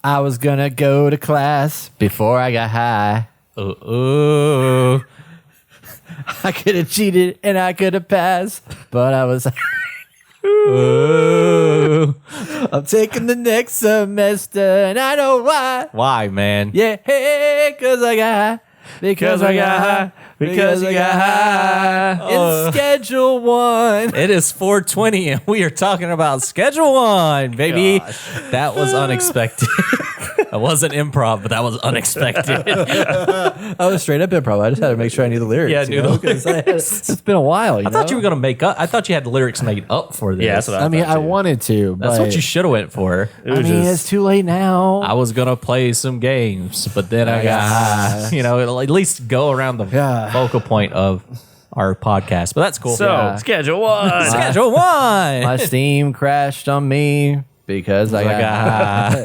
I was gonna go to class before I got high. Ooh. I could have cheated and I could have passed, but I was. Ooh. I'm taking the next semester, and I know why. Why, man? Yeah, hey, because I got high. Because I got high. Because I got high. It's Schedule 1. It is 4:20, and we are talking about Schedule 1, baby. That was unexpected. That wasn't improv, but that was unexpected. I was straight up improv. I just had to make sure I knew the lyrics. Yeah, knew the lyrics. It's been a while. I thought you were going to make up. I thought you had the lyrics made up for this. Yeah, that's what I mean, I wanted to. That's but what you should have went for. I mean, it's too late now. I was going to play some games, but then I got high. You know, it'll at least go around the focal point of our podcast. But that's cool. So, Schedule 1. Schedule 1. My Steam crashed on me because I got high.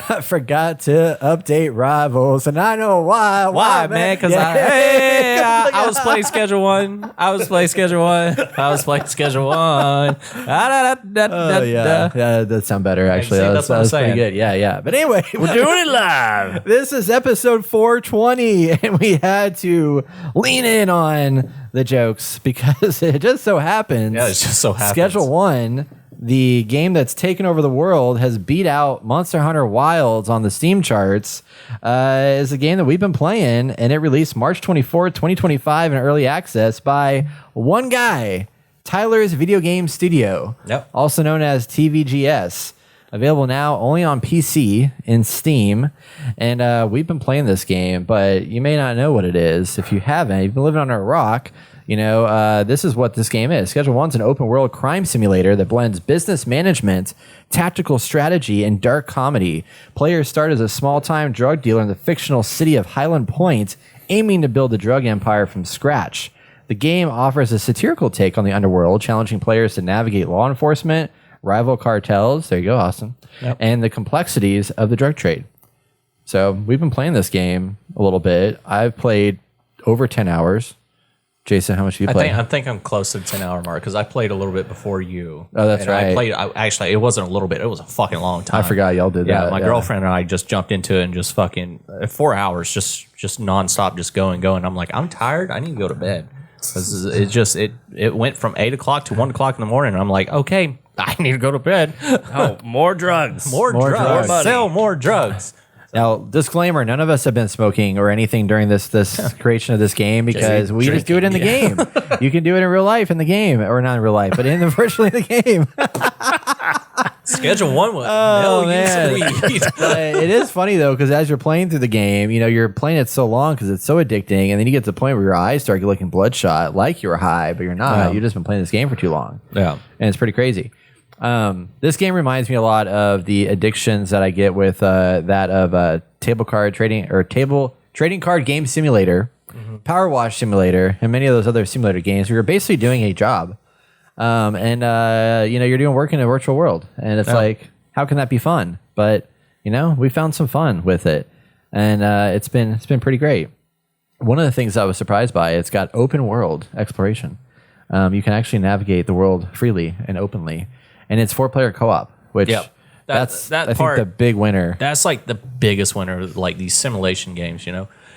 I forgot to update Rivals, and I know why. Why, man? Because I was playing Schedule 1. I was playing Schedule 1. I was playing Schedule 1. Yeah, that does sound better, actually. See, That that's what I'm was pretty saying. good. Yeah. But anyway, We're doing it live. this is episode 420, and we had to lean in on the jokes because it just so happens. Yeah, it just so happens. Schedule 1, the game that's taken over the world, has beat out Monster Hunter Wilds on the Steam charts. Is a game that we've been playing, and it released March 24th, 2025 in early access by one guy, Tyler's Video Game Studio, also known as TVGS. Available now only on PC in Steam. And we've been playing this game, but you may not know what it is. If you haven't, you've been living under a rock. You know, this is what this game is. Schedule 1's an open world crime simulator that blends business management, tactical strategy, and dark comedy. Players start as a small-time drug dealer in the fictional city of Highland Point, aiming to build a drug empire from scratch. The game offers a satirical take on the underworld, challenging players to navigate law enforcement, rival cartels, there you go, Austin, and the complexities of the drug trade. So we've been playing this game a little bit. I've played over 10 hours. Jason, how much have you played? I think I'm close to the 10-hour mark because I played a little bit before you. Oh, that's right. Actually, it wasn't a little bit. It was a fucking long time. I forgot y'all did that. Yeah, my girlfriend and I just jumped into it and just fucking 4 hours, just nonstop, just going. I'm like, I'm tired. I need to go to bed. It went from 8 o'clock to 1 o'clock in the morning. And I'm like, okay, I need to go to bed. Oh, more drugs. More drugs. drugs. More Sell more drugs. Now, disclaimer, none of us have been smoking or anything during this creation of this game because we just do it in the game. You can do it in real life in the game, or not in real life, but in the virtually in the game. Schedule 1 was man. weed. It is funny, though, because as you're playing through the game, you know, you're playing it so long because it's so addicting, and then you get to the point where your eyes start looking bloodshot, like you're high, but you're not. Yeah. You've just been playing this game for too long. Yeah. And it's pretty crazy. This game reminds me a lot of the addictions that I get with that of table trading card game simulator, Power Wash Simulator, and many of those other simulator games where you're basically doing a job. You're doing work in a virtual world, and it's like, how can that be fun? But we found some fun with it, and it's been pretty great. One of the things I was surprised by, it's got open world exploration. You can actually navigate the world freely and openly, and it's 4-player co-op, which that's I think the big winner. That's like the biggest winner, like these simulation games,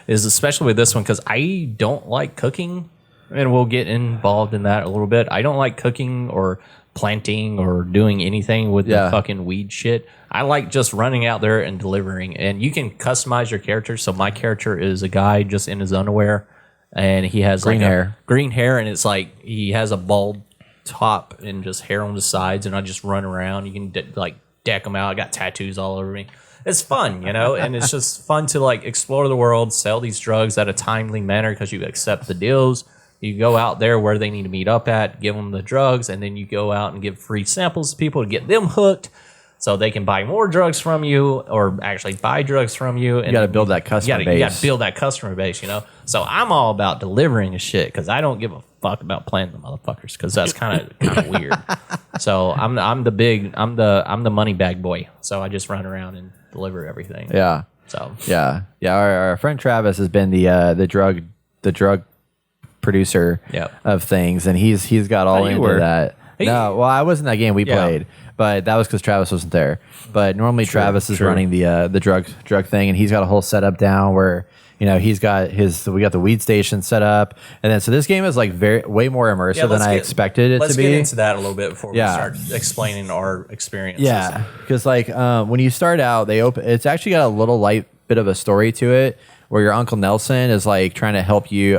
is especially with this one because I don't like cooking. And we'll get involved in that a little bit. I don't like cooking or planting or doing anything with the fucking weed shit. I like just running out there and delivering. And you can customize your character. So my character is a guy just in his underwear, and he has green hair, and it's like he has a bald top and just hair on the sides. And I just run around. You can deck them out. I got tattoos all over me. It's fun, and it's just fun to explore the world, sell these drugs at a timely manner because you accept the deals. You go out there where they need to meet up at, give them the drugs, and then you go out and give free samples to people to get them hooked so they can buy more drugs from you or actually buy drugs from you. And you got to build that customer base. You got to build that customer base, So I'm all about delivering a shit because I don't give a fuck about playing the motherfuckers because that's kind of weird. So I'm the money bag boy. So I just run around and deliver everything. Yeah. So Our friend Travis has been the drug producer of things, and he's got all into that. I wasn't that game we played, but that was because Travis wasn't there. But normally Travis is running the drug thing, and he's got a whole setup down where he's got we got the weed station set up, and then so this game is like way more immersive than I expected it to be. Let's get into that a little bit before we start explaining our experiences. Yeah, because like when you start out, it's actually got a little light bit of a story to it, where your Uncle Nelson is like trying to help you.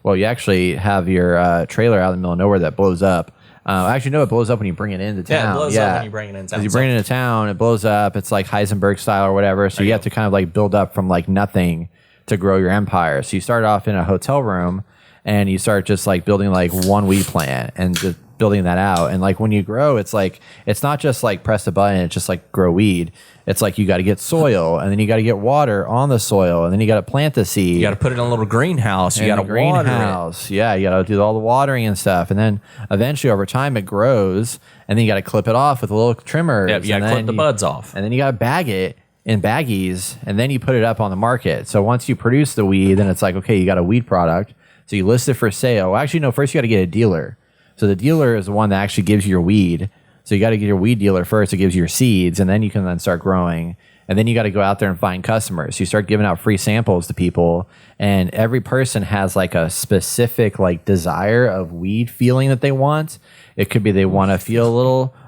Well, you actually have your trailer out in the middle of nowhere that blows up. Actually, no, it blows up when you bring it into town. Yeah, it blows up when you bring it into town. As you bring it into town, it blows up. It's like Heisenberg style or whatever. So you have to kind of like build up from like nothing to grow your empire. So you start off in a hotel room and you start just like building like one weed plant and just building that out. And like when you grow, it's not just like press a button, it's just like grow weed. It's like you got to get soil, and then you got to get water on the soil, and then you got to plant the seed. You got to put it in a little greenhouse. You got to water it. Yeah, you got to do all the watering and stuff. And then eventually over time it grows, and then you got to clip it off with a little trimmer. Yeah, you got to clip the buds off. And then you got to bag it in baggies, and then you put it up on the market. So once you produce the weed, then it's like, okay, you got a weed product. So you list it for sale. Well, actually, no, first you got to get a dealer. So the dealer is the one that actually gives you your weed. So you got to get your weed dealer first. It gives you your seeds, and then you can then start growing. And then you got to go out there and find customers. You start giving out free samples to people, and every person has like a specific like desire of weed feeling that they want. It could be they want to feel a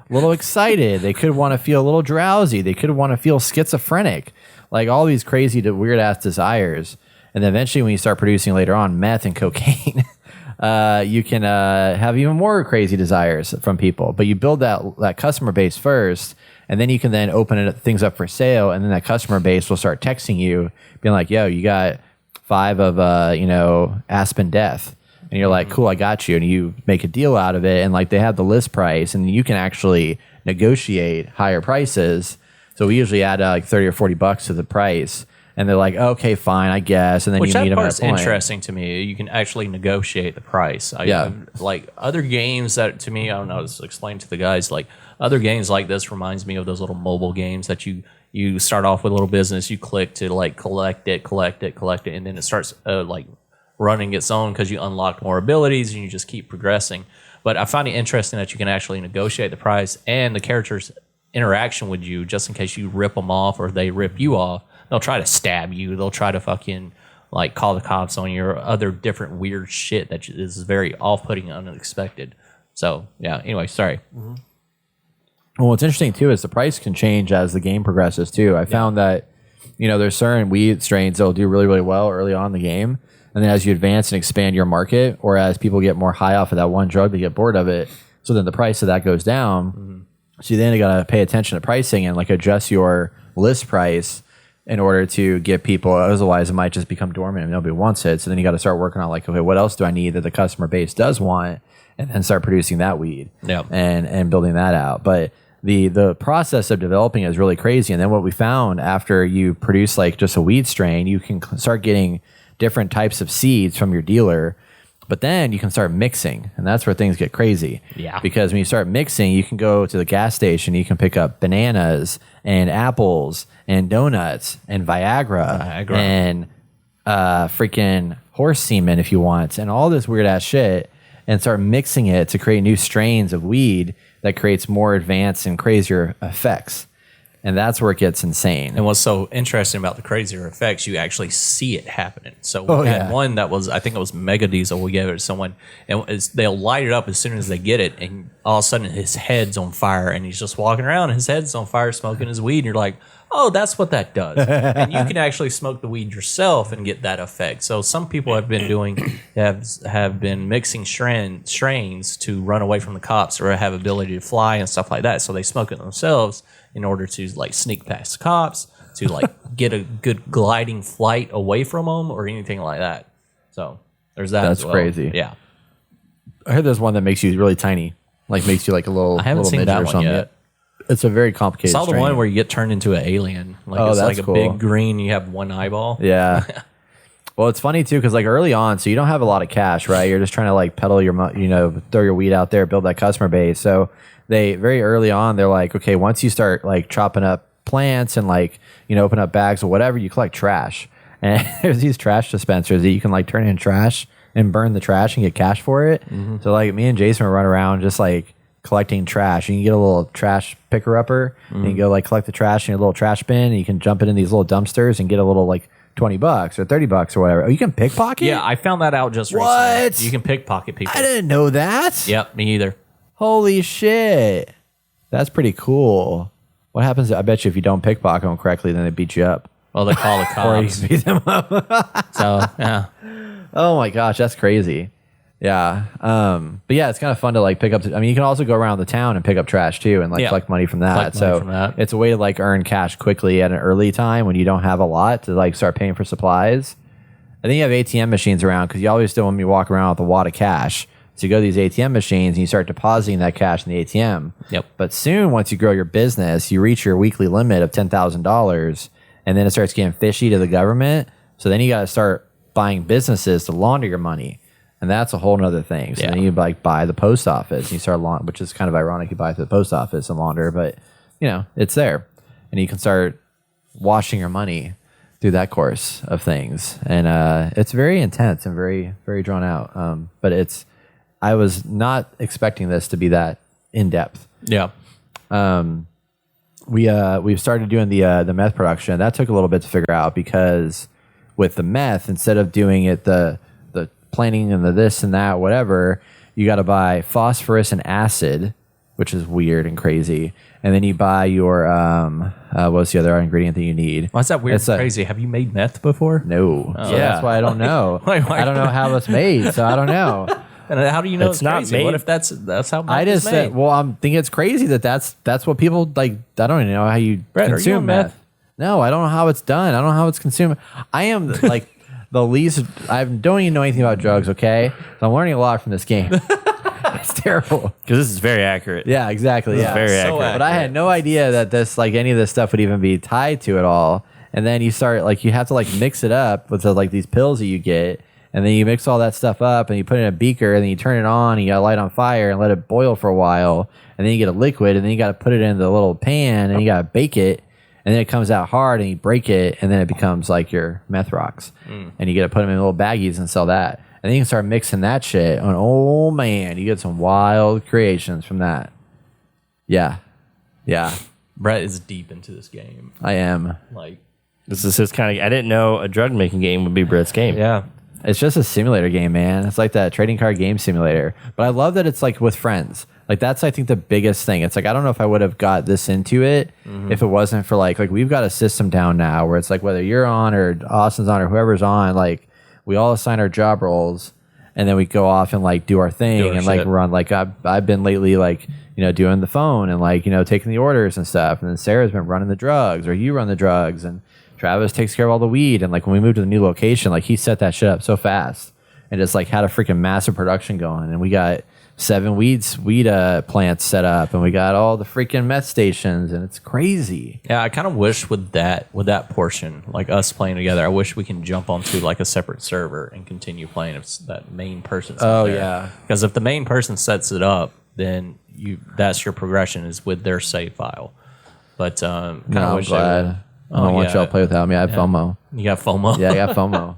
little excited. They could want to feel a little drowsy. They could want to feel schizophrenic. Like all these crazy weird ass desires. And then eventually when you start producing later on meth and cocaine, you can have even more crazy desires from people. But you build that customer base first, and then you can then open things up for sale, and then that customer base will start texting you, being like, yo, you got 5 of, Aspen Death. And you're like, cool, I got you. And you make a deal out of it, and like they have the list price, and you can actually negotiate higher prices. So we usually add like 30 or $40 to the price. And they're like, okay, fine, I guess. And then you meet them at a point. Interesting to me. You can actually negotiate the price. Like other games that to me, I don't know, just explain to the guys, like other games like this reminds me of those little mobile games that you start off with a little business, you click to like collect it, and then it starts like running its own because you unlock more abilities and you just keep progressing. But I find it interesting that you can actually negotiate the price and the characters' interaction with you just in case you rip them off or they rip you off. They'll try to stab you. They'll try to fucking like call the cops on you or other different weird shit that is very off-putting and unexpected. So, yeah. Anyway, sorry. Mm-hmm. Well, what's interesting, too, is the price can change as the game progresses, too. I found that, there's certain weed strains that will do really, really well early on in the game. And then as you advance and expand your market, or as people get more high off of that one drug, they get bored of it. So then the price of that goes down. Mm-hmm. So you then got to pay attention to pricing and like adjust your list price in order to get people, otherwise it might just become dormant and nobody wants it. So then you got to start working on like, okay, what else do I need that the customer base does want, and then start producing that weed and building that out. But the process of developing is really crazy. And then what we found after you produce like just a weed strain, you can start getting different types of seeds from your dealer. But then you can start mixing, and that's where things get crazy. Yeah. Because when you start mixing, you can go to the gas station, you can pick up bananas and apples and donuts and Viagra. And freaking horse semen if you want, and all this weird ass shit, and start mixing it to create new strains of weed that creates more advanced and crazier effects. And that's where it gets insane. And what's so interesting about the crazier effects, you actually see it happening. So we had one that was, I think it was Mega Diesel. We gave it to someone, and they'll light it up as soon as they get it, and all of a sudden his head's on fire, and he's just walking around, and his head's on fire, smoking his weed, and you're like, oh, that's what that does. And you can actually smoke the weed yourself and get that effect. So some people have been have been mixing strains to run away from the cops or have ability to fly and stuff like that. So they smoke it themselves in order to like sneak past the cops, to like get a good gliding flight away from them or anything like that. So there's that. That's crazy. Yeah. I heard there's one that makes you really tiny, like makes you like a little. I haven't little seen that one yet. It's a very complicated. I saw the one where you get turned into an alien. Like it's like a big green. You have one eyeball. Yeah. Well, it's funny too because like early on, so you don't have a lot of cash, right? You're just trying to like peddle your, throw your weed out there, build that customer base. So they very early on, they're like, okay, once you start like chopping up plants and like open up bags or whatever, you collect trash. And there's these trash dispensers that you can like turn in trash and burn the trash and get cash for it. Mm-hmm. So like me and Jason would run around just like collecting trash. You can get a little trash picker upper and you go like collect the trash in a little trash bin, and you can jump it in these little dumpsters and get a little like $20 or $30 or whatever. Oh, you can pickpocket? Yeah, I found that out just What? recently. You can pickpocket people. I didn't know that. Yep, me either. Holy shit. That's pretty cool. What happens? I bet you if you don't pickpocket them correctly, then they beat you up. Well, they call the Or you cops. beat them up. So, yeah. Oh my gosh, that's crazy. Yeah. But yeah, it's kind of fun to like pick up. You can also go around the town and pick up trash too and like Yeah. collect money from that. Collect money So from that. it's a way to like earn cash quickly at an early time when you don't have a lot to like start paying for supplies. And then you have ATM machines around because you always still want me to walk around with a wad of cash. So you go to these ATM machines and you start depositing that cash in the ATM. Yep. But soon, once you grow your business, you reach your weekly limit of $10,000, and then it starts getting fishy to the government. So then you got to start buying businesses to launder your money, and that's a whole nother thing. So Yeah. then you like buy the post office, and you start which is kind of ironic. You buy it to the post office and launder, but you know it's there, and you can start washing your money through that course of things, and it's very intense and very very drawn out. But I was not expecting this to be that in depth. Yeah. We've started doing the meth production. That took a little bit to figure out because with the meth, instead of doing it the planning and the this and that whatever, you got to buy phosphorus and acid, which is weird and crazy. And then you buy your what's the other ingredient that you need? Why's that weird It's and crazy? Have you made meth before? No, so Yeah. that's why I don't know. Why- I don't know how it's made, so I don't know. And how do you know It's it's, not crazy? made- What if that's how meth I just is said, made? well, I'm thinking it's crazy that's what people like. I don't even know how you Brett, are you consume on meth. meth? No, I don't know how it's done. I don't know how it's consumed. I am like the least. I don't even know anything about drugs. Okay, so I'm learning a lot from this game. It's terrible. Because this is very accurate. Yeah, exactly. This Yeah, is very So accurate. but I had no idea that this like any of this stuff would even be tied to it all. And then you start like you have to like mix it up with like these pills that you get. And then you mix all that stuff up and you put it in a beaker and then you turn it on and you got to light on fire and let it boil for a while. And then you get a liquid and then you got to put it in the little pan and you got to bake it. And then it comes out hard and you break it and then it becomes like your meth rocks. And you got to put them in little baggies and sell that. And then you can start mixing that shit. And oh man, you get some wild creations from that. Yeah. Yeah, Brett is deep into this game. I am. Like, This is his kind of. I didn't know a drug making game would be Brett's game. yeah. It's just a simulator game, man. It's like that trading card game simulator. But I love that it's like with friends. Like that's I think the biggest thing. It's like I don't know if I would have got this into it if it wasn't for like we've got a system down now where it's like whether you're on or Austin's on or whoever's on, like we all assign our job roles and then we go off and like do our thing Do our and like shit. run. Like I've been lately like doing the phone and like taking the orders and stuff. And then Sarah's been running the drugs or you run the drugs and Travis takes care of all the weed. And like when we moved to the new location, like he set that shit up so fast and just like had a freaking massive production going. And we got 7 weed plants set up and we got all the freaking meth stations and it's crazy. Yeah, I kind of wish with that portion, like us playing together, I wish we can jump onto like a separate server and continue playing if that main person's Oh, yeah. Because if the main person sets it up, then that's your progression is with their save file. But kind No, of I'm wish glad. I don't want y'all to play without me. I have FOMO. You got FOMO. Yeah, I got FOMO.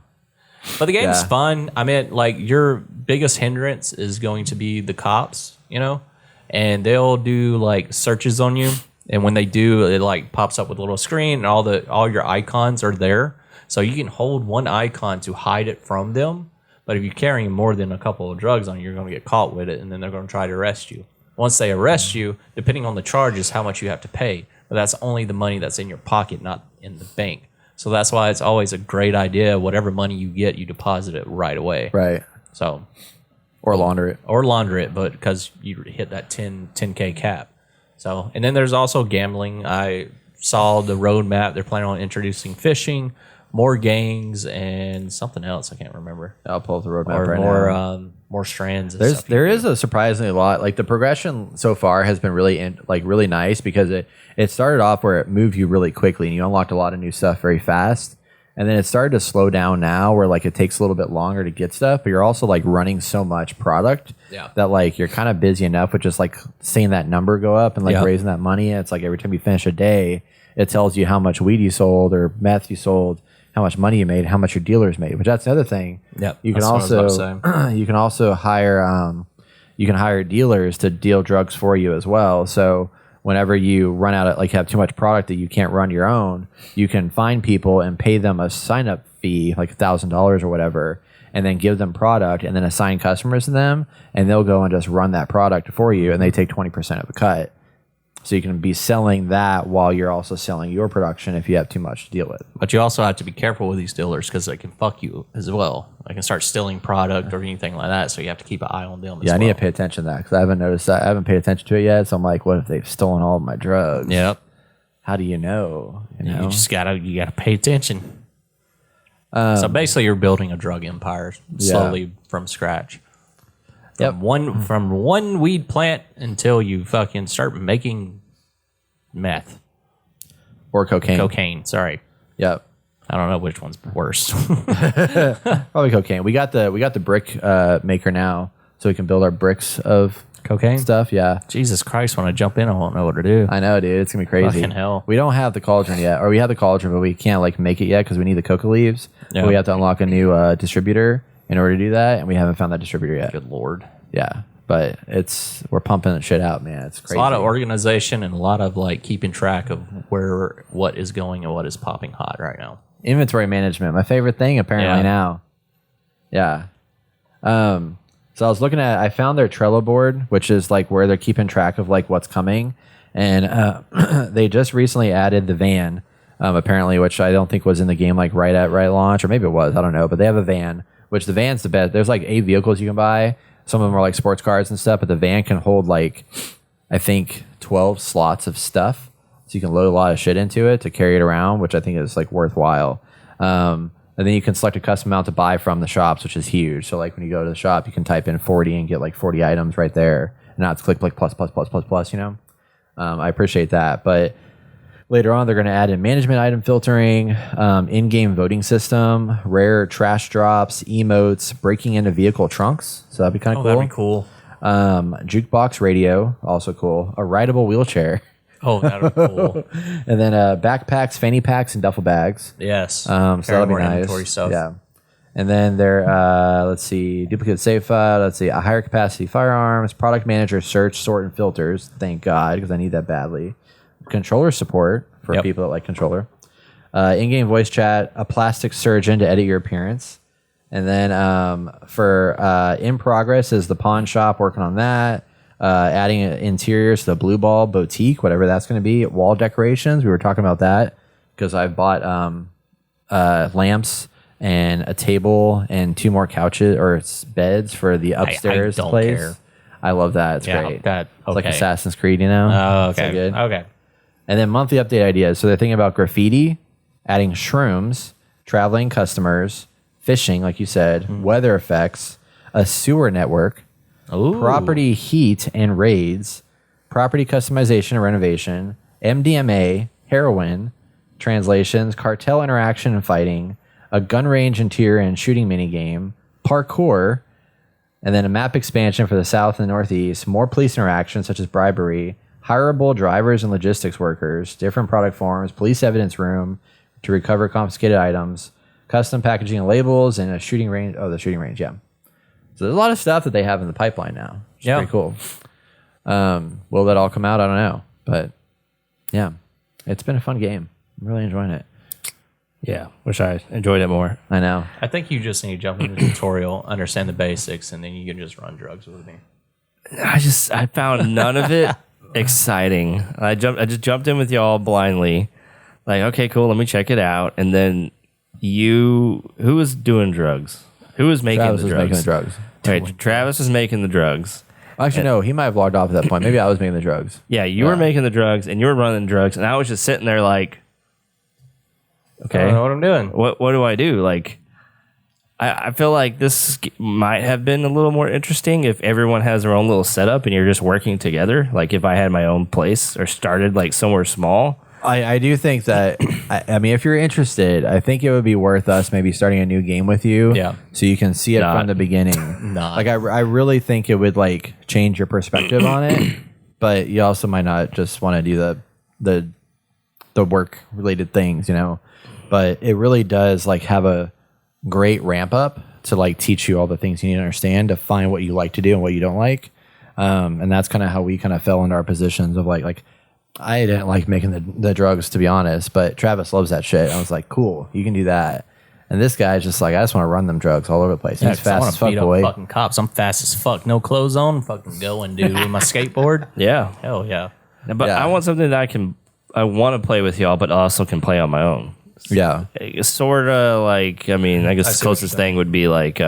But the game's Yeah. fun. I mean, like your biggest hindrance is going to be the cops, and they'll do like searches on you. And when they do, it like pops up with a little screen and all your icons are there. So you can hold one icon to hide it from them. But if you're carrying more than a couple of drugs on you, you're going to get caught with it. And then they're going to try to arrest you. Once they arrest you, depending on the charges, how much you have to pay. But that's only the money that's in your pocket, not in the bank. So that's why it's always a great idea. Whatever money you get, you deposit it right away. Right. So, Or launder it. or launder it, but because you hit that 10K cap. So, and then there's also gambling. I saw the roadmap. They're planning on introducing fishing, more gangs, and something else. I can't remember. I'll pull up the roadmap Or right more, now. more strands. And There stuff. is a surprisingly lot. Like the progression so far has been really nice because it started off where it moved you really quickly and you unlocked a lot of new stuff very fast. And then it started to slow down now where like it takes a little bit longer to get stuff, but you're also like running so much product that like you're kind of busy enough with just like seeing that number go up and like raising that money. And it's like every time you finish a day, it tells you how much weed you sold or meth you sold, how much money you made, how much your dealers made, which that's another thing. Yep, You can that's what I was about also you can also hire you can hire dealers to deal drugs for you as well. So whenever you run out of, like, have too much product that you can't run your own, you can find people and pay them a sign up fee, like $1,000 or whatever, and then give them product and then assign customers to them, and they'll go and just run that product for you, and they take 20% of the cut. So you can be selling that while you're also selling your production if you have too much to deal with. But you also have to be careful with these dealers because they can fuck you as well. They can start stealing product or anything like that. So you have to keep an eye on them as well. I need to pay attention to that because I haven't noticed that. I haven't paid attention to it yet. So I'm like, what if they've stolen all of my drugs? Yep. How do you know? You just gotta pay attention. So basically, you're building a drug empire slowly from scratch. Yep. From one weed plant until you fucking start making meth Or cocaine. cocaine. Sorry, Yep. I don't know which one's worse. Probably cocaine. We got the brick maker now, so we can build our bricks of Cocaine stuff. Yeah. Jesus Christ! When I jump in, I won't know what to do. I know, dude. It's gonna be crazy. Fucking hell. We don't have the cauldron yet, or we have the cauldron, but we can't like make it yet because we need the coca leaves. Yeah. But we have to unlock a new distributor in order to do that, and we haven't found that distributor yet. Good Lord. Yeah, but we're pumping that shit out, man. It's It's crazy. a lot of organization and a lot of like keeping track of what is going and what is popping hot right now. Inventory management, my favorite thing apparently Yeah. now. Yeah. So I found their Trello board, which is like where they're keeping track of like what's coming, and they just recently added the van, apparently, which I don't think was in the game like right at launch, or maybe it was. I don't know, but they have a van, which the van's the best. There's like 8 vehicles you can buy. Some of them are like sports cars and stuff, but the van can hold like I think 12 slots of stuff, so you can load a lot of shit into it to carry it around, which I think is like worthwhile. And then you can select a custom amount to buy from the shops, which is huge. So like when you go to the shop, you can type in 40 and get like 40 items right there. And now it's click plus, you know. I appreciate that. But later on, they're going to add in management item filtering, in-game voting system, rare trash drops, emotes, breaking into vehicle trunks. So that'd be kind of cool. That'd be cool. Jukebox radio, also cool. A rideable wheelchair. Oh, that'd be cool. And then backpacks, fanny packs, and duffel bags. Yes. So that'll be more nice. inventory stuff. Yeah. And then there, let's see, duplicate save file. Let's see, a higher capacity firearms, product manager, search, sort, and filters. Thank God, because I need that badly. Controller support for people that like controller. In-game voice chat, a plastic surgeon to edit your appearance. And then for in progress is the pawn shop, working on that. Adding interiors to the Blue Ball Boutique, whatever that's going to be. Wall decorations, we were talking about that because I've bought lamps and a table and 2 more couches or beds for the upstairs I don't place. care. I love that. It's Yeah, great. that- It's like okay. Assassin's Creed, you know? Oh, It's so okay. good. Okay. And then monthly update ideas. So they're thinking about graffiti, adding shrooms, traveling customers, fishing, like you said, weather effects, a sewer network, Ooh. property heat and raids, property customization and renovation, MDMA, heroin, translations, cartel interaction and fighting, a gun range interior and shooting minigame, parkour, and then a map expansion for the South and Northeast, more police interactions such as bribery, hireable drivers and logistics workers, different product forms, police evidence room to recover confiscated items, custom packaging and labels, and a shooting range. Oh, the shooting range, yeah. So there's a lot of stuff that they have in the pipeline now. Which is pretty cool. Will that all come out? I don't know. But yeah, it's been a fun game. I'm really enjoying it. Yeah, wish I enjoyed it more. I know. I think you just need to jump into the tutorial, understand the basics, and then you can just run drugs with me. I found none of it exciting. I just jumped in with y'all blindly. Like, okay, cool, let me check it out. And then who was doing drugs? Who was making Travis the was drugs? making the drugs. Right, Travis was making the drugs. Actually, no, he might have logged off at that point. Maybe I was making the drugs. Yeah, you were making the drugs and you were running the drugs, and I was just sitting there like, I okay, don't know what I'm doing. what do I do? Like, I feel like this might have been a little more interesting if everyone has their own little setup and you're just working together. Like if I had my own place or started like somewhere small. I do think that, I mean, if you're interested, I think it would be worth us maybe starting a new game with you. Yeah. So you can see it Not. from the beginning. Not. Like, I really think it would, like, change your perspective on it. But you also might not just want to do the work-related things, you know? But it really does, like, have a great ramp-up to, like, teach you all the things you need to understand to find what you like to do and what you don't like. And that's kind of how we kind of fell into our positions of like I didn't like making the drugs, to be honest, but Travis loves that shit. I was like, cool, you can do that. And this guy's just like, I just want to run them drugs all over the place. Yeah, He's 'cause I fast wanna as fuck, beat up boy. fucking cops. I'm fast as fuck. No clothes on. Fucking going, dude, with my skateboard. Yeah. Hell yeah. But Yeah. I want something that I want to play with y'all, but also can play on my own. Yeah. Sort of like, I mean, I guess I the see what you're closest thing would be like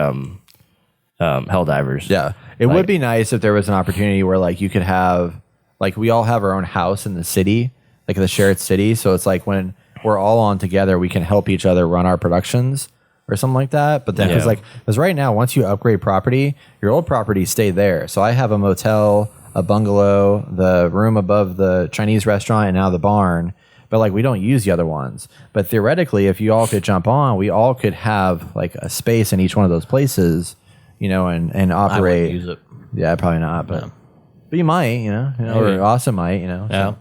Helldivers. Yeah. It Like- would be nice if there was an opportunity where like you could have, like we all have our own house in the city, like the shared city. So it's like when we're all on together, we can help each other run our productions or something like that. But then, because right now, once you upgrade property, your old properties stay there. So I have a motel, a bungalow, the room above the Chinese restaurant, and now the barn. But like we don't use the other ones. But theoretically, if you all could jump on, we all could have like a space in each one of those places, and I operate. wouldn't use it. Yeah, probably not. But you might, or Austin might, Yeah. So.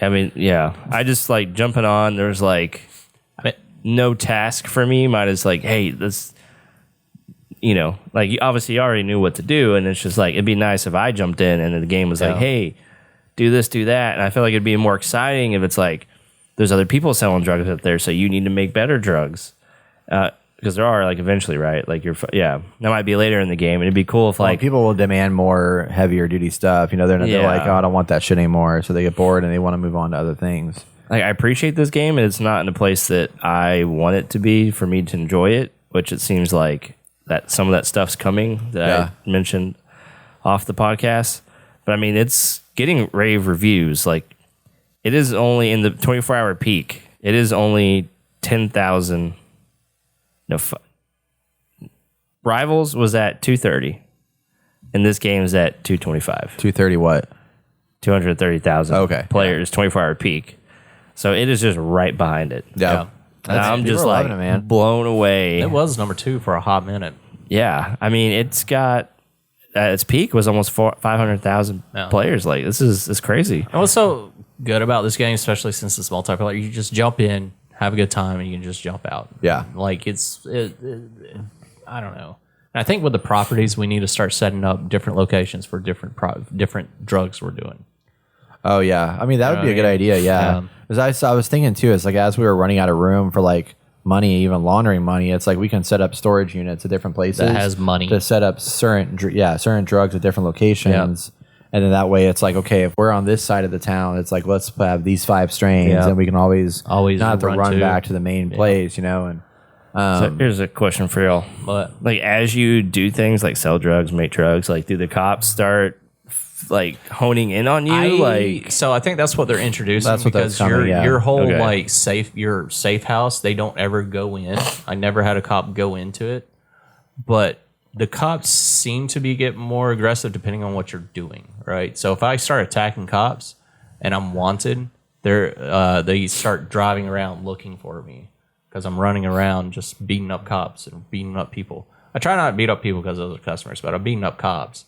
I mean, yeah. I just like jumping on. There's like no task for me. Mine is like, hey, this, like obviously you already knew what to do, and it's just like it'd be nice if I jumped in and the game was like, hey, do this, do that, and I feel like it'd be more exciting if it's like there's other people selling drugs out there, so you need to make better drugs, because there are like eventually, right? Like that might be later in the game, and it'd be cool if like people will demand more heavier duty stuff. They're like, oh, I don't want that shit anymore, so they get bored and they want to move on to other things. like I appreciate this game, and it's not in a place that I want it to be for me to enjoy it, which it seems like that some of that stuff's coming that I mentioned off the podcast. But I mean, it's getting rave reviews. Like it is only in the 24-hour peak. It is only 10,000. No, Rivals was at 230, and this game is at 225. 230 what? 230,000 Okay. players, 24-hour peak. So it is just right behind it. Yeah. And I'm people just are like loving it, man. blown away. It was number 2 for a hot minute. Yeah, I mean, it's got at its peak was almost 500,000 players. Like it's crazy. And what's so good about this game, especially since it's multiplayer, you just jump in, have a good time, and you can just jump out. Yeah. Like I don't know. And I think with the properties, we need to start setting up different locations for different drugs we're doing. Oh yeah, I mean that would be a good idea. Yeah, because I was thinking too. It's like as we were running out of room for like money, even laundering money, it's like we can set up storage units at different places That has money. to set up certain drugs at different locations. And then that way, it's like, okay, if we're on this side of the town, it's like let's have these 5 strains, and we can always not have to run back to the main place, And So here's a question for y'all. But Like as you do things like sell drugs, make drugs, like do the cops start like honing in on you? So I think that's what they're introducing. That's what that's because coming, your whole Okay. like your safe house, they don't ever go in. I never had a cop go into it, but the cops seem to be getting more aggressive depending on what you're doing, right? So if I start attacking cops and I'm wanted, they start driving around looking for me because I'm running around just beating up cops and beating up people. I try not to beat up people because those are customers, but I'm beating up cops.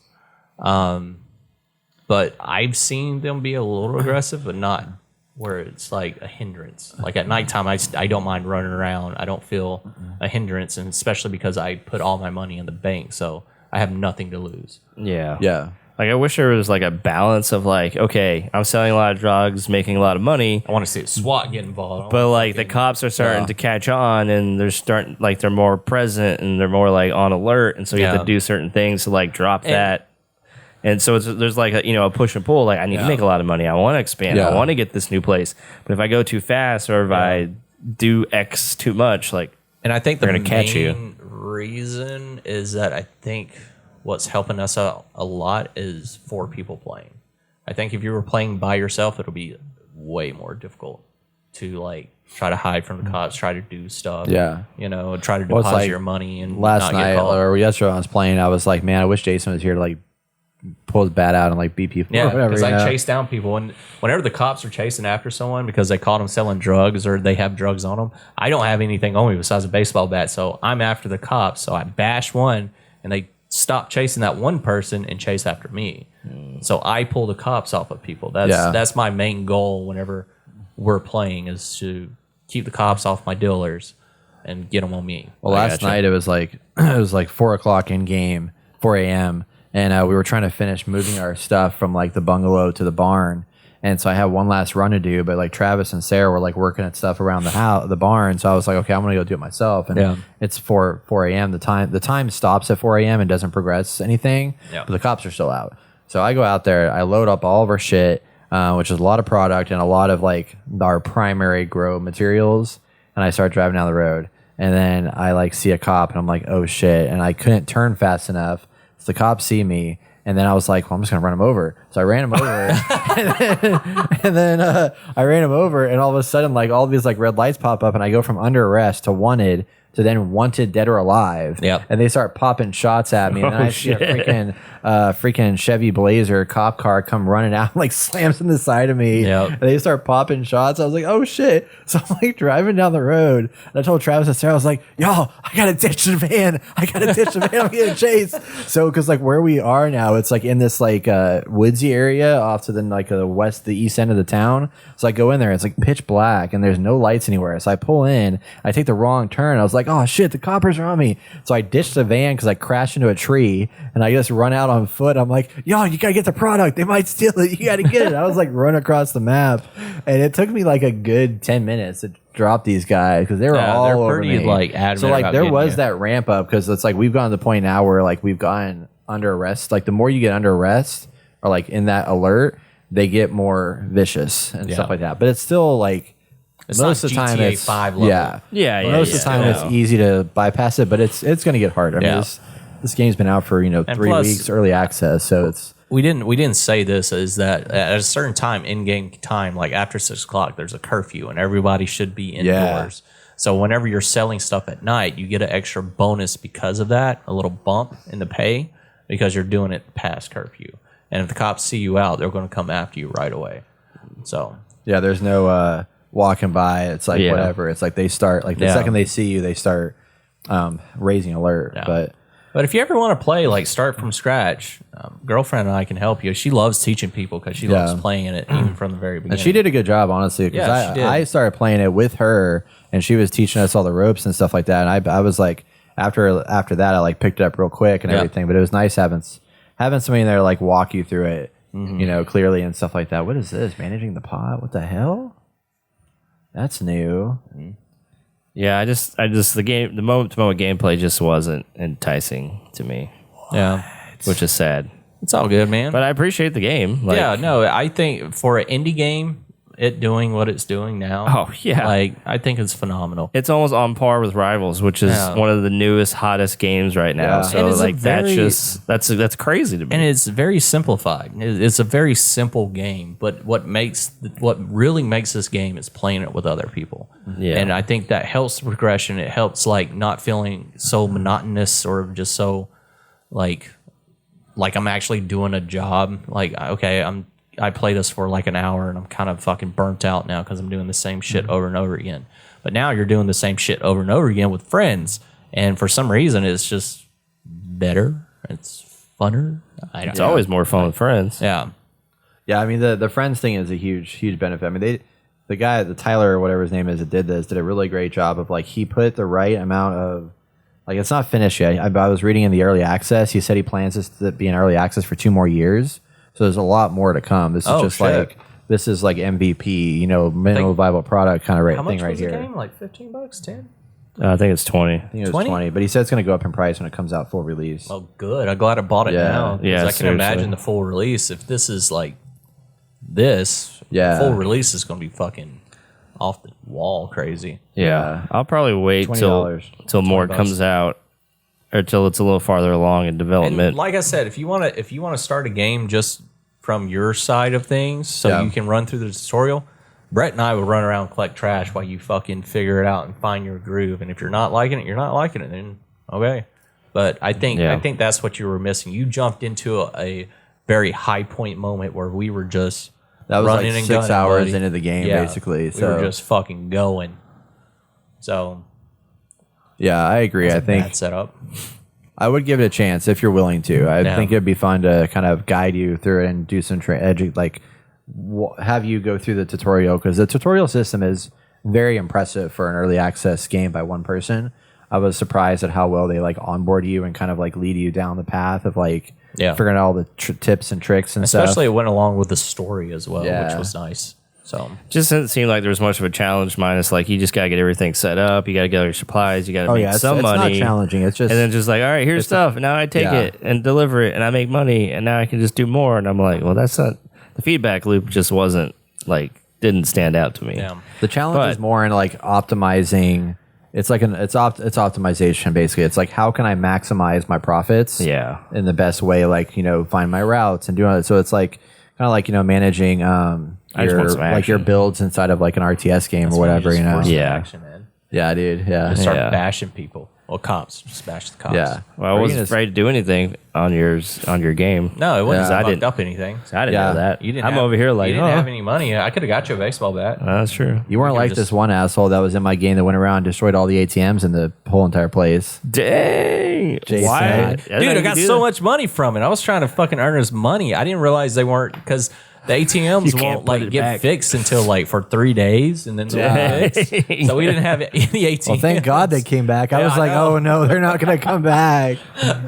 But I've seen them be a little aggressive, but not where it's like a hindrance. Like at nighttime, I don't mind running around. I don't feel a hindrance, and especially because I put all my money in the bank, so I have nothing to lose. Yeah. yeah, Like I wish there was like a balance of like, okay, I'm selling a lot of drugs, making a lot of money, I want to see SWAT get involved. but like the cops are starting to catch on, and they're more present, and they're more like on alert, and so you have to do certain things to like drop that. And so there's like a push and pull. Like I need to make a lot of money. I want to expand. Yeah. I want to get this new place. But if I go too fast or if I do X too much, like And I think the They're gonna main catch you. reason is that I think what's helping us out a lot is 4 people playing. I think if you were playing by yourself, it'll be way more difficult to like try to hide from the cops, try to do stuff. Yeah. Try to Well, it's deposit like your money and last not night get caught. or yesterday when I was playing, I was like, man, I wish Jason was here to like pull his bat out and like beat people. Yeah, or whatever. because I chase down people, and whenever the cops are chasing after someone because they caught them selling drugs or they have drugs on them, I don't have anything on me besides a baseball bat, so I'm after the cops. So I bash one, and they stop chasing that one person and chase after me. So I pull the cops off of people. That's my main goal whenever we're playing is to keep the cops off my dealers and get them on me. Well, last night it was like 4 o'clock in game, 4 a.m. and we were trying to finish moving our stuff from like the bungalow to the barn. And so I had one last run to do, but like Travis and Sarah were like working at stuff around the barn. So I was like, okay, I'm gonna go do it myself. And it's 4 a.m. The time stops at 4 a.m. and doesn't progress anything. But the cops are still out. So I go out there, I load up all of our shit, which is a lot of product and a lot of like our primary grow materials. And I start driving down the road, and then I like see a cop, and I'm like, oh shit! And I couldn't turn fast enough, so the cops see me. And then I was like, well, I'm just going to run him over. So I ran him over. and then I ran him over. And all of a sudden, like all these like red lights pop up. And I go from under arrest to wanted to then wanted dead or alive. And they start popping shots at me. And then I see a freaking Chevy Blazer cop car come running out, like slams in the side of me. And they start popping shots. I was like, oh shit. So I'm like driving down the road. And I told Travis and Sarah, I was like, y'all, I got to ditch the van. I'm getting chased. So, cause like where we are now, it's like in this like woodsy area off to the like the east end of the town. So I go in there, it's like pitch black and there's no lights anywhere. So I pull in, I take the wrong turn. I was like, oh shit, the coppers are on me. So I ditched the van because I crashed into a tree, and I just run out on foot. I'm like, yo, you gotta get the product. They might steal it. You gotta get it. I was like running across the map, and it took me like a good 10 minutes to drop these guys because they were all over me. Like adamant so like about there was you. that ramp up because it's like we've gotten to the point now where like we've gotten under arrest. Like the more you get under arrest or like in that alert, they get more vicious and stuff like that. But it's still like it's most not of the time GTA it's 5 level. Most of the time it's easy to bypass it, but it's going to get harder. I mean, this game's been out for 3 plus, weeks early access, so it's we didn't say this is that at a certain time in game time, like after 6 o'clock, there's a curfew and everybody should be indoors. So whenever you're selling stuff at night, you get an extra bonus because of that, a little bump in the pay because you're doing it past curfew. And if the cops see you out, they're going to come after you right away. So there's no walking by. It's like whatever. It's like they start like the second they see you, they start raising alert. But if you ever want to play, like start from scratch, girlfriend and I can help you. She loves teaching people because she loves playing it even from the very beginning. And she did a good job, honestly. Because I started playing it with her, and she was teaching us all the ropes and stuff like that. And I was like, after that, I like picked it up real quick and everything. But it was nice having somebody there like walk you through it, clearly and stuff like that. What is this? Managing the pot? What the hell? That's new. Yeah, I just the moment to moment gameplay just wasn't enticing to me. Which is sad. It's all good, man. But I appreciate the game. I think for an indie game, it doing what it's doing now. I think it's phenomenal. It's almost on par with Rivals, which is one of the newest, hottest games right now. So like that's crazy to me. And it's very simplified. It's a very simple game, but what really makes this game is playing it with other people. And I think that helps the progression. It helps like not feeling so monotonous or just so like I'm actually doing a job. Like okay, I play this for like an hour and I'm kind of fucking burnt out now because I'm doing the same shit over and over again. But now you're doing the same shit over and over again with friends. And for some reason, it's just better. It's funner. It's always more fun with friends. Yeah. I mean, the friends thing is a huge benefit. I mean, the guy, the Tyler or whatever his name is that did this, did a really great job of like, he put the right amount of, like, it's not finished yet. I was reading in the early access. He said he plans this to be in early access for 2 more years. So there's a lot more to come. This is this is like MVP, minimum viable product kind of thing right here. How much was the game? Like $15, 10? I think it's 20. I think it was 20, but he said it's going to go up in price when it comes out full release. Oh, good. I'm glad I bought it now. Yeah, I can imagine the full release. If this is like this, full release is going to be fucking off the wall crazy. Yeah. I'll probably wait till more comes out. Or till it's a little farther along in development. And like I said, if you want to start a game just from your side of things, so you can run through the tutorial, Brett and I will run around and collect trash while you fucking figure it out and find your groove. And if you're not liking it, you're not liking it. Then okay. But I think that's what you were missing. You jumped into a very high point moment where we were just running like and 6 hours buddy. into the game, basically. We were just fucking going. So. Yeah, I agree. I think bad setup. I would give it a chance if you're willing to. I think it'd be fun to kind of guide you through it and do some have you go through the tutorial, because the tutorial system is very impressive for an early access game by one person. I was surprised at how well they like onboard you and kind of like lead you down the path of like Yeah. figuring out all the tips and tricks and Especially stuff. it went along with the story as well, Yeah. which was nice. So Just didn't seem like there was much of a challenge. Minus like you just gotta get everything set up. You gotta get all your supplies. You gotta make it's, some it's money. not challenging. It's just And then just like, all right, here's stuff. And now I take Yeah. it and deliver it, and I make money, and now I can just do more. And I'm like, well, that's not the feedback loop. Just wasn't like didn't stand out to me. yeah. the challenge is but- more in like optimizing. It's like it's optimization basically. It's like how can I maximize my profits? Yeah. in the best way. Like find my routes and doing it. So it's like kind of like managing just want some like your action. builds inside of like an RTS game or whatever. Just force the Yeah. action, man. Yeah, dude. Yeah, Just start Yeah. bashing people. Well, cops. Just bash the cops. yeah. Well, I Or you wasn't can just- afraid to do anything on your game. No, it wasn't. Yeah. I fucked didn't- up anything. I didn't Yeah. know that. You didn't. I'm have, over here like, you didn't oh, have any money. I could have got you a baseball bat. that's true. You weren't You like just- this one asshole that was in my game that went around and destroyed all the ATMs in the whole entire place. Dang. Jason. Why? Dude, I got so much money from it. I was trying to fucking earn his money. I didn't realize they weren't because the ATMs can't won't put like it get back. fixed until like for 3 days, and then they'll fix. So we didn't have any ATMs. Well, thank God they came back. I Yeah, was I like, know. oh no, they're not gonna come back.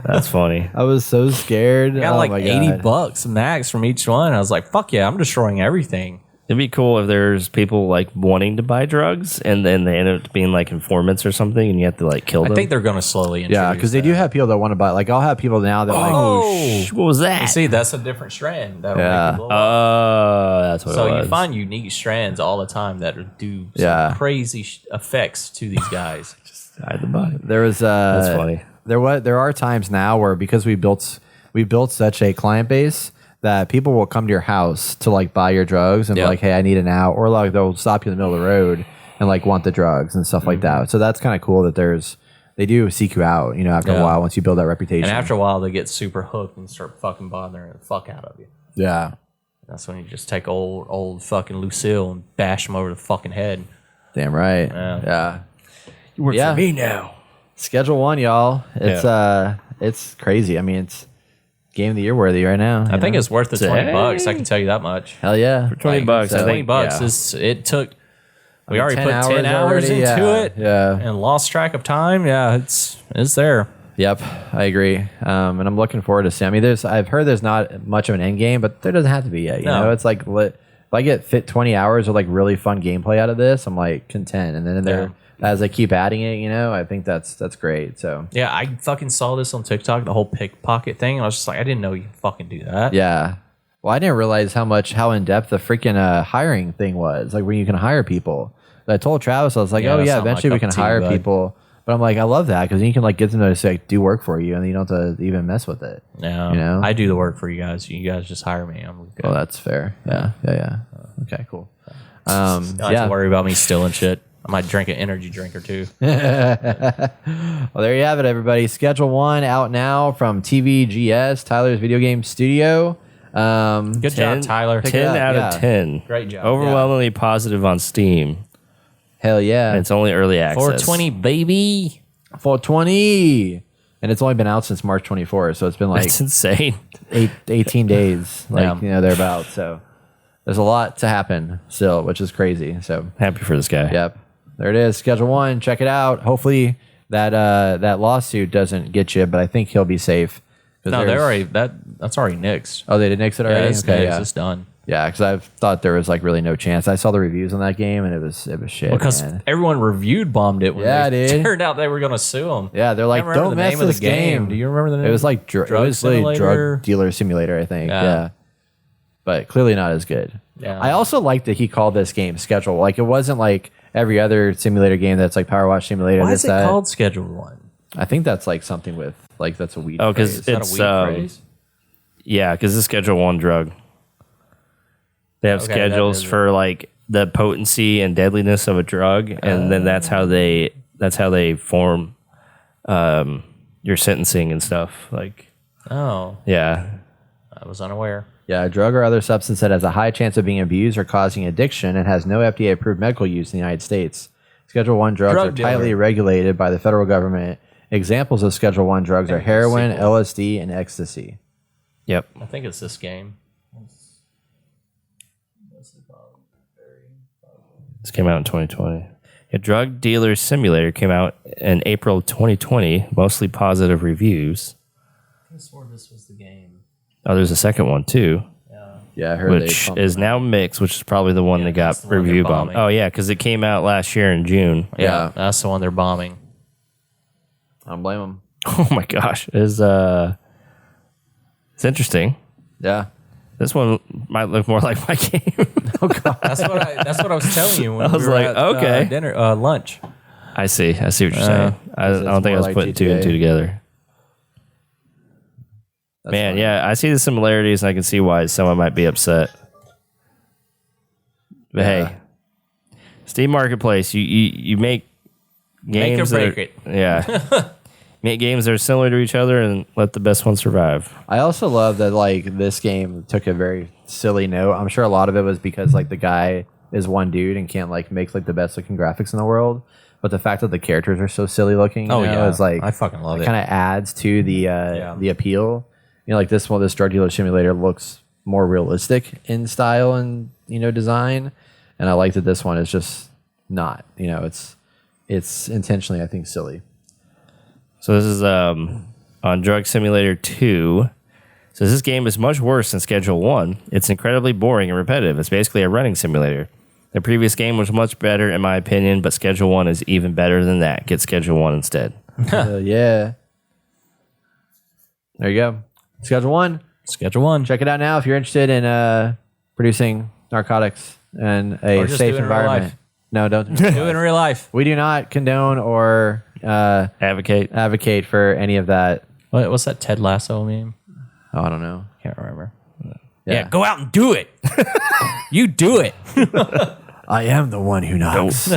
That's funny. I was so scared. I got oh like my $80 God. max from each one. I was like, fuck yeah, I'm destroying everything. It'd be cool if there's people like wanting to buy drugs and then they end up being like informants or something and you have to like kill them. I think they're going to slowly introduce Yeah, because they do have people that want to buy. Like I'll have people now that like, Oh, what was that? see, that's a different strand. That'll Yeah. make it blow up. That's what So it was. you find unique strands all the time that do some Yeah. crazy effects to these guys. Hide the body. there was That's funny. There are times now where because we built such a client base that people will come to your house to like buy your drugs and be Yeah. like, hey, I need it now, or like they'll stop you in the middle of the road and like want the drugs and stuff like that. So that's kind of cool that they do seek you out, after a Yeah. while once you build that reputation. And after a while, they get super hooked and start fucking bothering the fuck out of you. yeah, That's when you just take old fucking Lucille and bash him over the fucking head. damn right. Yeah. Yeah. You work Yeah. for me now. Schedule 1, y'all. It's crazy. I mean, it's game of the year worthy right now. I think it's worth the Dang. $20. I can tell you that much. hell yeah. 20 bucks, I think. $20 yeah. is it took. We already 10 put 10 hours already, into yeah, it, yeah. and lost track of time. Yeah, it's there. Yep, I agree. And I'm looking forward to seeing. I mean, I've heard there's not much of an end game, but there doesn't have to be yet. You No. know, it's like if I get fit 20 hours of like really fun gameplay out of this, I'm like content. And then there, as I keep adding it, I think that's great. So Yeah, I fucking saw this on TikTok, the whole pickpocket thing, and I was just like, I didn't know you could fucking do that. yeah. Well, I didn't realize how in depth the freaking hiring thing was. Like when you can hire people. I told Travis, I was like, Yeah, oh that's yeah, not my eventually we cup can of tea, hire bud. people. But I'm like, I love that because you can like get them to like do work for you, and you don't have to even mess with it. Yeah, I do the work for you guys. You guys just hire me. I'm good. Well, that's fair. Yeah. Okay, cool. You don't have to worry about me stealing shit. I might drink an energy drink or two. Well, there you have it, everybody. Schedule 1 out now from TVGS, Tyler's Video Game Studio. Good job, Tyler. 10 up, out yeah. of 10. Great job. Overwhelmingly positive on Steam. Hell yeah. And it's only early access. 420, baby. 420. And it's only been out since March 24th, so it's been like That's insane. 18 days, like, Yeah. thereabouts. So there's a lot to happen still, which is crazy. So, Happy for this guy. yep. There it is. Schedule 1. Check it out. Hopefully that lawsuit doesn't get you, but I think he'll be safe. 'Cause No, there's- that's already nixed. Oh, they did nix it Yeah, already? it's Okay, nixed. yeah. It's done. Yeah, because I thought there was like really no chance. I saw the reviews on that game and it was shit. Because man. everyone reviewed bombed it when Yeah, they dude. turned out they were going to sue them. Yeah, they're like, I remember don't the mess name of this the game. Do you remember the name? It was like Drug it was like Simulator? drug dealer simulator, I think. Yeah. Yeah. But clearly not as good. Yeah. I also like that he called this game Schedule. Like it wasn't like every other simulator game that's like Power Wash Simulator. Why this, is it that. called Schedule 1? I think that's like something with like that's a weed. Oh, 'cause phrase. Is that It's, a weed phrase? Yeah, because it's Schedule 1 drug. They have Okay, schedules that is for like the potency and deadliness of a drug, and then that's how they form your sentencing and stuff. Like, Oh, yeah, I was unaware. Yeah, a drug or other substance that has a high chance of being abused or causing addiction and has no FDA approved medical use in the United States. Schedule 1 drugs Drug are tightly dealer. regulated by the federal government. Examples of Schedule 1 drugs are heroin, LSD, and ecstasy. yep. I think it's this game. This came out in 2020. A Drug Dealer Simulator came out in April 2020. Mostly positive reviews. I swore this was the game. Oh, there's a second one too, Yeah, I heard which is now mixed, which is probably the one that got that's the one review they're bombed. bombing. Oh yeah, because it came out last year in June. Yeah. That's the one they're bombing. I don't blame them. Oh my gosh, it's interesting. Yeah. This one might look more like my game. That's what I was telling you when I was we were like, at okay. dinner lunch. I see what you're saying. I it's don't think I more was like putting two and GTA. two together. That's Man, funny. yeah, I see the similarities, and I can see why someone might be upset. But Yeah. hey, Steam Marketplace, you make games break that it. Yeah, make games that are similar to each other, and let the best one survive. I also love that like this game took a very silly note. I'm sure a lot of it was because like the guy is one dude and can't like make like the best looking graphics in the world. But the fact that the characters are so silly looking, is like I fucking love it. kind of adds to the appeal. You know, like this drug dealer simulator looks more realistic in style and design, and I like that this one is just not. It's intentionally, I think, silly. So this is on Drug Simulator 2. So this game is much worse than Schedule 1. It's incredibly boring and repetitive. It's basically a running simulator. The previous game was much better, in my opinion, but Schedule 1 is even better than that. Get Schedule 1 instead. Yeah. There you go. Schedule 1. Schedule 1. Check it out now if you're interested in producing narcotics in a Or just safe do it in real environment. life. No, don't do it. Do it in real life. We do not condone or Advocate. for any of that. What's that Ted Lasso meme? Oh, I don't know. Can't remember. Yeah. Go out and do it. You do it. I am the one who knocks.